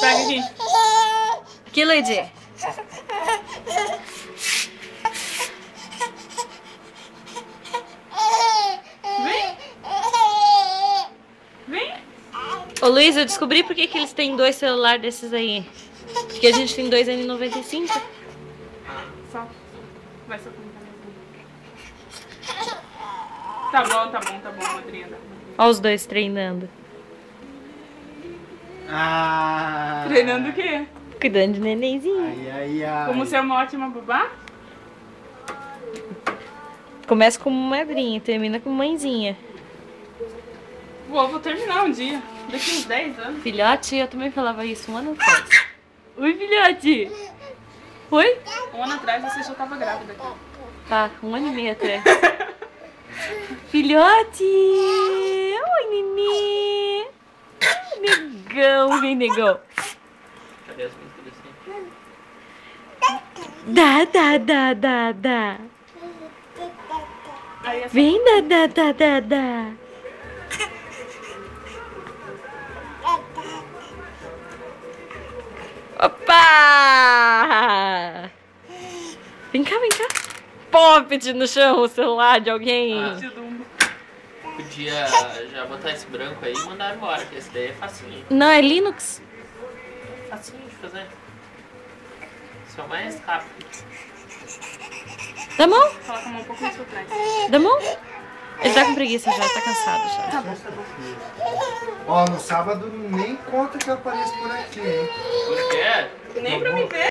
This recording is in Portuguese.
Pega aqui. Aqui, Lady. Vem. Vem. Ô, Luiz, eu descobri por que eles têm 2 celulares desses aí. Porque a gente tem 2 N95. Só. Vai só colocar mesmo. Tá bom, madrinha. Olha os dois treinando. Ah. Treinando o quê? Cuidando de nenenzinho. Ai. Como ser uma ótima babá? Começa como madrinha e termina como mãezinha. Vou terminar um dia. Daqui uns 10 anos. Filhote, eu também falava isso um ano atrás. Oi, filhote. Oi? Um ano atrás você já tava grávida. Tá, 1 ano e meio atrás. Filhote! Oi, nenê! Negão, vem, negão. Cadê as pinturas assim? Dá. Aí Vem, dá. Opa! Vem cá. Poppet no chão, o celular de alguém. Podia já botar esse branco aí e mandar embora, que esse daí é facinho. Não, é Linux. Facinho de fazer. Esse é o mais rápido. Dá mão? Coloca a mão um pouco mais pra trás. Dá mão? Ele tá com preguiça já, tá cansado já. Ó, no sábado nem conta que eu apareço por aqui, hein? Por quê? Nem pra me ver.